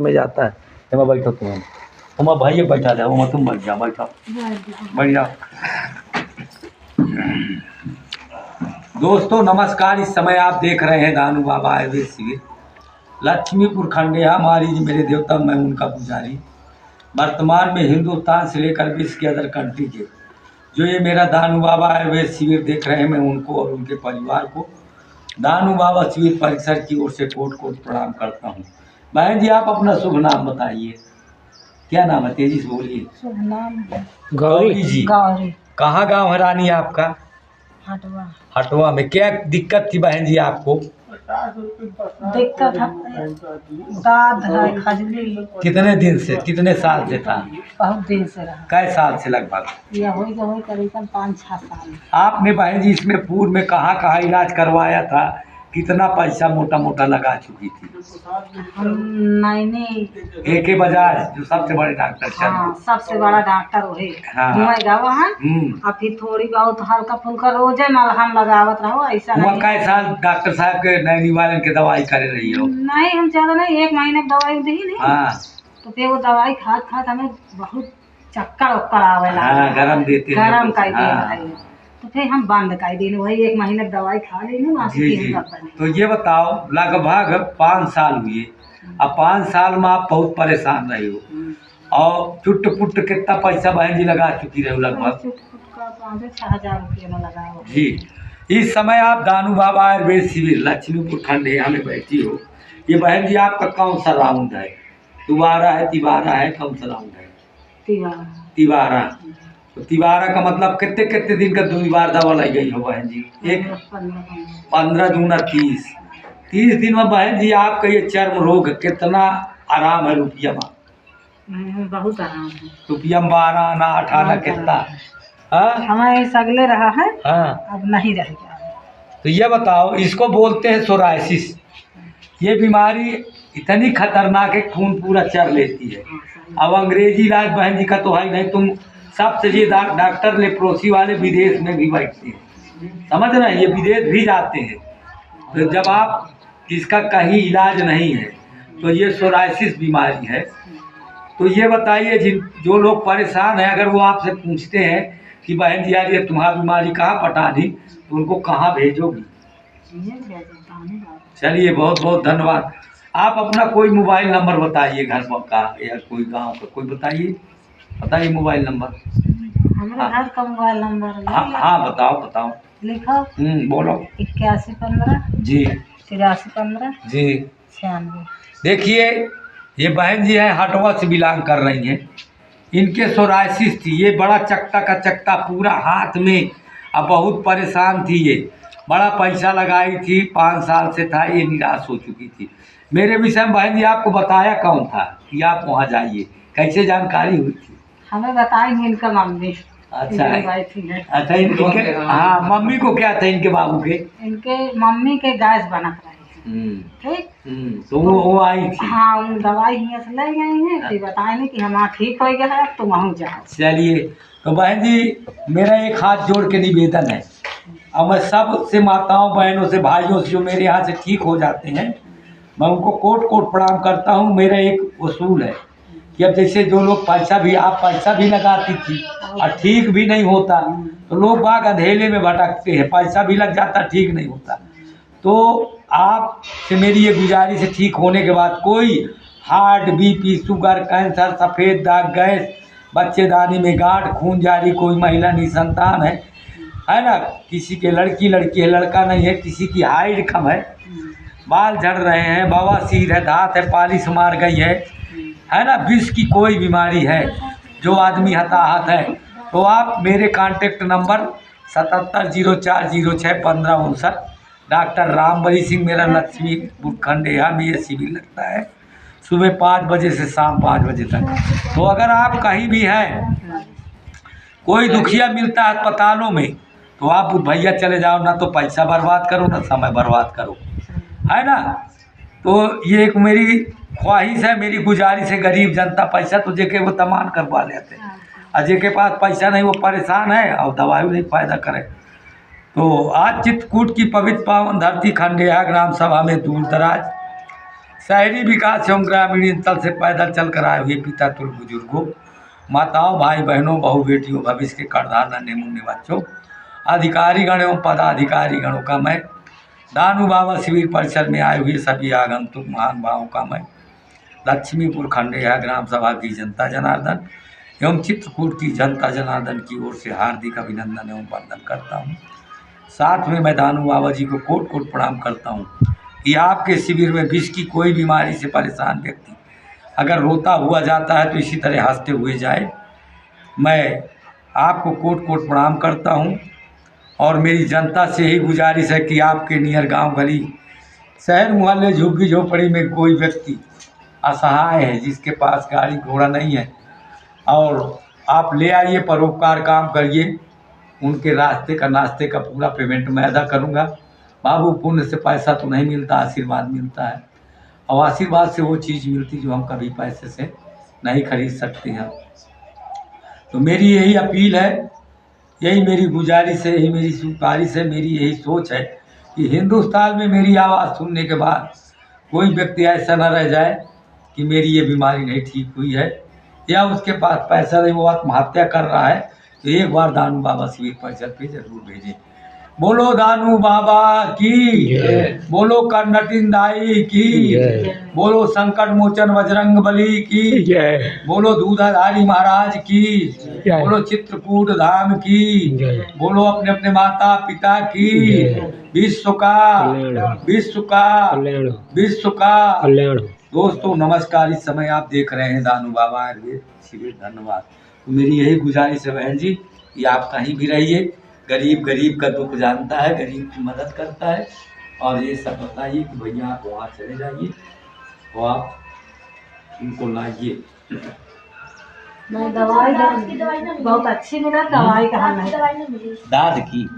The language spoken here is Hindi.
में जाता है। मैं बैठो तुम भाई बैठा जाओ, तुम बैठ जाओ, बैठो बैठ जाओ। दोस्तों नमस्कार, इस समय आप देख रहे हैं दानू बाबा आयुर्वेद शिविर लक्ष्मीपुर खंडेया। हमारी जी मेरे देवता, मैं उनका पुजारी। वर्तमान में हिंदुस्तान से लेकर विश्व के अदर कंट्री के जो ये मेरा दानू बाबा आयुर्वेद शिविर देख रहे हैं, मैं उनको और उनके परिवार को दानू बाबा शिविर परिसर की ओर से कोट कोट प्रणाम करता हूँ। बहन जी आप अपना शुभ नाम बताइए, क्या नाम है? तेजी से बोलिए। शुभ नाम गौरी जी। गौरी। कहाँ गांव है रानी आपका? हटवा। हटवा में। क्या दिक्कत थी बहन जी आपको? दिक्कत दाद है, खजली। कितने दिन से, कितने साल से था? बहुत दिन से रहा। कै साल से लगभग? यह हो करीबन 5-6 साल। आपने बहन जी इसमें पूर्व में कहाँ कहाँ इलाज करवाया था? कितना पैसा मोटा मोटा लगा चुकी थी? एक ही बजाज जो सबसे बड़े डॉक्टर। हाँ, सबसे बड़ा डॉक्टर वही। हाँ। और फिर थोड़ी बहुत हल्का फुल्का रोजे मलहम लगावत रहो, ऐसा नहीं। कै साल डॉक्टर साहब के नैनी वाले के दवाई करे रही हो? नहीं, हम ज्यादा नहीं, 1 महीने की दवाई दी नहीं। हाँ। तो फिर वो दवाई खाद खाद हमें बहुत चक्कर उक्कर आवे लगा। गरम देते गरम कर दिए। तो फिर हम बंद कर दी, वही 1 महीने दवाई खा ली ना। जी। तो ये बताओ लगभग 5 साल हुए, अब 5 साल में आप बहुत परेशान रहे हो और चुट पुट कितना पैसा बहन जी लगा चुकी रहे हो? लगभग 5,000 रुपये में लगा। जी। इस समय आप दानू बाबा आयुर्वेद शिविर लक्ष्मीपुर खंडेया में बैठी हो। ये बहन जी आपका कौन सा राउंड है? दोबारा है, तिबारा है, कौन सा राउंड है? तिबारा। तो तिबारा का मतलब कितने कितने दिन का 2 बार दवा लग गई हो बहन जी? 15 दूना 30 दिन में बहन जी आपका ये चर्म रोग कितना आराम है? रुपया में बहुत आराम है। रुपया में 12 आना 8 आना कितना हमारे सगले रहा है। हाँ, अब नहीं रह गया। तो ये बताओ, इसको बोलते हैं सोराइसिस। ये बीमारी इतनी खतरनाक है, खून पूरा चर लेती है। अब अंग्रेजी इलाज बहन जी का तो है नहीं, तुम सबसे ये डॉक्टर लेप्रोसी वाले विदेश में भी बैठते हैं, समझ रहे हैं? ये विदेश भी जाते हैं। तो जब आप इसका कहीं इलाज नहीं है तो ये सोराइसिस बीमारी है। तो ये बताइए जो लोग परेशान हैं, अगर वो आपसे पूछते हैं कि बहन जी यार ये तुम्हारी बीमारी कहाँ पटा दी, तो उनको कहाँ भेजोगी? चलिए बहुत बहुत धन्यवाद। आप अपना कोई मोबाइल नंबर बताइए, घर का या कोई गांव का कोई बताइए मोबाइल नंबर। हमारे घर का मोबाइल नंबर। हाँ बताओ। लिखो। बोलो। 8115 जी 8315 जी 96। देखिए ये बहन जी हैं, हटवा से बिलोंग कर रही हैं। इनके सोराइसिस थी, ये बड़ा चकटा का चकटा पूरा हाथ में। अब बहुत परेशान थी, ये बड़ा पैसा लगाई थी, 5 साल से था, ये निराश हो चुकी थी। मेरे विषय में बहन जी आपको बताया कौन था कि आप वहाँ जाइए? कैसे जानकारी हुई थी? हमें बताई इनका मम्मी। अच्छा इनके हाँ, मम्मी को क्या था इनके बाबू के? इनके मम्मी के गैस बनत रही। ठीक। तो वो आई थी। हाँ, उन दवाई यहाँ से ले गई हैं, फिर बताए कि हमारा ठीक हो गया है, तुम वहाँ जाओ। चलिए, तो बहन जी मेरा एक हाथ जोड़ के निवेदन है, और मैं सब से माताओं बहनों से भाइयों से जो मेरे यहाँ से ठीक हो जाते हैं, मैं उनको कोट कोट प्रणाम करता हूँ। मेरा एक उसूल है कि अब जैसे जो लोग आप पैसा भी लगाती थी और ठीक भी नहीं होता, तो लोग बाग अंधेले में भटकते हैं, पैसा भी लग जाता ठीक नहीं होता। तो आप से मेरी ये गुजारिश है, ठीक होने के बाद कोई हार्ट, बीपी, शुगर, कैंसर, सफ़ेद दाग, गैस, बच्चेदानी में गांठ, खून जारी, कोई महिला निसंतान है ना, किसी के लड़की है, लड़का नहीं है, किसी की हाइट कम है, बाल झड़ रहे हैं, बवासीर है, दांत है, पालिश मार गई है ना, विष की कोई बीमारी है, जो आदमी हताहत है, तो आप मेरे contact number 7704061559, doctor Rambali Singh, मेरा लक्ष्मीपुर खंडेया में ये शिविर लगता है सुबह 5 बजे से शाम 5 बजे तक। तो अगर आप कहीं भी हैं, कोई दुखिया मिलता है अस्पतालों में, तो आप भैया चले जाओ, ना तो पैसा बर्बाद करो ना समय बर्बाद करो, है ना। तो ये एक मेरी ख्वाहिश है, मेरी गुजारिश है। गरीब जनता पैसा तो जेके वो तमान करवा लेते हैं, और जेके पास पैसा नहीं वो परेशान है और दवाई नहीं फ़ायदा करे। तो आज चित्रकूट की पवित्र पावन धरती खंडेया ग्राम सभा में दूर दराज शहरी विकास एवं ग्रामीण स्थल से पैदल चलकर आए हुए पिता तुल्य बुजुर्गों, माताओं, भाई बहनों, बहु बेटियों, भविष्य के कर्णधार नन्हे मुन्ने बच्चों, अधिकारीगण एवं पदाधिकारीगणों का मैं, दानू बाबा शिविर परिसर में आए हुए सभी आगंतुक महानुभावों का मैं, लक्ष्मीपुर खंडेया ग्राम सभा की जनता जनार्दन एवं चित्रकूट की जनता जनार्दन की ओर से हार्दिक अभिनंदन एवं वंदन करता हूँ। साथ में मैं दानू बाबा जी को कोट कोट प्रणाम करता हूँ कि आपके शिविर में विष की कोई बीमारी से परेशान व्यक्ति अगर रोता हुआ जाता है तो इसी तरह हंसते हुए जाए। मैं आपको कोट कोट प्रणाम करता हूँ और मेरी जनता से यही गुजारिश है कि आपके नियर गांव गली शहर मोहल्ले झुग्गी झोपड़ी में कोई व्यक्ति असहाय है जिसके पास गाड़ी घोड़ा नहीं है और आप ले आइए, परोपकार काम करिए, उनके रास्ते का नाश्ते का पूरा पेमेंट मैं अदा करूँगा। बाबू पुण्य से पैसा तो नहीं मिलता, आशीर्वाद मिलता है और आशीर्वाद से वो चीज़ मिलती जो हम कभी पैसे से नहीं खरीद सकते हैं। तो मेरी यही अपील है, यही मेरी गुजारिश है, यही मेरी सिफारिश है, मेरी यही सोच है कि हिंदुस्तान में मेरी आवाज़ सुनने के बाद कोई व्यक्ति ऐसा न रह जाए कि मेरी ये बीमारी नहीं ठीक हुई है या उसके पास पैसा नहीं, वो आत्महत्या कर रहा है, तो एक बार दानू बाबा शिविर परिसर पे जरूर भेजें। बोलो दानू बाबा की, बोलो कर्णटिन दाई की, बोलो संकट मोचन बजरंग बली की, बोलो दूधाधारी महाराज की, बोलो चित्रकूट धाम की, बोलो अपने अपने माता पिता की, विश्व का दोस्तों नमस्कार। इस समय आप देख रहे हैं दानू बाबा आयुर्वेद शिविर। धन्यवाद। तो मेरी यही गुजारिश है बहन जी कि आप कहीं भी रहिए, गरीब का दुख जानता है, गरीब की मदद करता है और ये सब बताइए कि भैया आप वहाँ चले जाइए और आप उनको लाइए। मैं दवाई बहुत अच्छी मिला, दवाई का हाल नहीं, दाद की